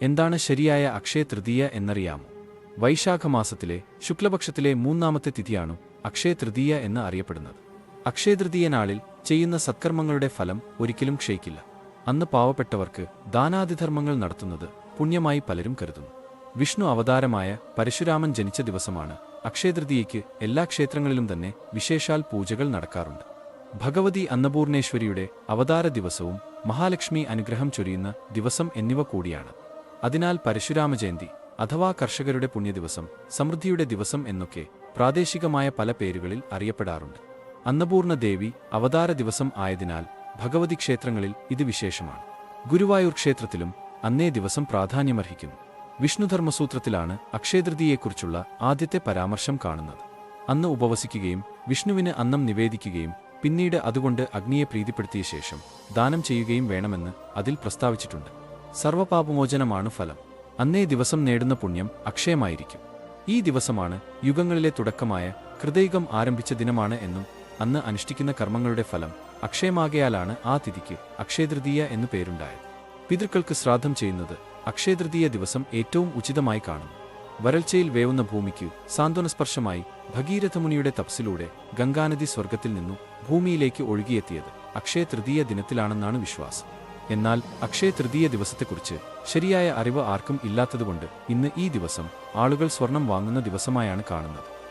എന്താണ് ശരിയായ അക്ഷയ തൃതീയ എന്നറിയാമോ? വൈശാഖ മാസത്തിലെ ശുക്ലപക്ഷത്തിലെ മൂന്നാമത്തെ തിഥിയാണു അക്ഷയ തൃതീയ എന്ന് അറിയപ്പെടുന്നത്. അക്ഷയതൃതീയ നാളിൽ ചെയ്യുന്ന സത്കർമ്മങ്ങളുടെ ഫലം ഒരിക്കലും ക്ഷയിക്കില്ല. അന്ന് പാവപ്പെട്ടവർക്ക് ദാനാദിധർമ്മങ്ങൾ നടത്തുന്നത് പുണ്യമായി പലരും കരുതുന്നു. വിഷ്ണു അവതാരമായ പരശുരാമൻ ജനിച്ച ദിവസമാണ് അക്ഷയതൃതീയയ്ക്ക്. എല്ലാ ക്ഷേത്രങ്ങളിലും തന്നെ വിശേഷാൽ പൂജകൾ നടക്കാറുണ്ട്. ഭഗവതി അന്നപൂർണേശ്വരിയുടെ അവതാര ദിവസവും മഹാലക്ഷ്മി അനുഗ്രഹം ചൊരിയുന്ന ദിവസം എന്നിവ കൂടിയാണ്. അതിനാൽ പരശുരാമ ജയന്തി അഥവാ കർഷകരുടെ പുണ്യദിവസം, സമൃദ്ധിയുടെ ദിവസം എന്നൊക്കെ പ്രാദേശികമായ പല പേരുകളിൽ അറിയപ്പെടാറുണ്ട്. അന്നപൂർണ ദേവി അവതാര ദിവസം ആയതിനാൽ ഭഗവതി ക്ഷേത്രങ്ങളിൽ ഇത് വിശേഷമാണ്. ഗുരുവായൂർ ക്ഷേത്രത്തിലും അന്നേ ദിവസം പ്രാധാന്യമർഹിക്കുന്നു. വിഷ്ണുധർമ്മസൂത്രത്തിലാണ് അക്ഷയതൃതീയെക്കുറിച്ചുള്ള ആദ്യത്തെ പരാമർശം കാണുന്നത്. അന്ന് ഉപവസിക്കുകയും വിഷ്ണുവിന് അന്നം നിവേദിക്കുകയും പിന്നീട് അതുകൊണ്ട് അഗ്നിയെ പ്രീതിപ്പെടുത്തിയ ശേഷം ദാനം ചെയ്യുകയും വേണമെന്ന് അതിൽ പ്രസ്താവിച്ചിട്ടുണ്ട്. സർവപാപമോചനമാണ് ഫലം. അന്നേ ദിവസം നേടുന്ന പുണ്യം അക്ഷയമായിരിക്കും. ഈ ദിവസമാണ് യുഗങ്ങളിലെ തുടക്കമായ കൃതയുഗം ആരംഭിച്ച ദിനമാണ് എന്നും അന്ന് അനുഷ്ഠിക്കുന്ന കർമ്മങ്ങളുടെ ഫലം അക്ഷയമാകയാലാണ് ആ തിഥിക്ക് അക്ഷയതൃതീയ എന്നു പേരുണ്ടായത്. പിതൃക്കൾക്ക് ശ്രാദ്ധം ചെയ്യുന്നത് അക്ഷയതൃതീയ ദിവസം ഏറ്റവും ഉചിതമായി കാണുന്നു. വരൾച്ചയിൽ വേവുന്ന ഭൂമിക്ക് സാന്ത്വനസ്പർശമായി ഭഗീരഥമുനിയുടെ തപസ്സിലൂടെ ഗംഗാനദി സ്വർഗത്തിൽ നിന്നു ഭൂമിയിലേക്ക് ഒഴുകിയെത്തിയത് അക്ഷയതൃതീയ ദിനത്തിലാണെന്നാണ് വിശ്വാസം. എന്നാൽ അക്ഷയതൃതീയ ദിവസത്തെക്കുറിച്ച് ശരിയായ അറിവ് ആർക്കും ഇല്ലാത്തതുകൊണ്ട് ഇന്ന് ഈ ദിവസം ആളുകൾ സ്വർണം വാങ്ങുന്ന ദിവസമായാണ് കാണുന്നത്.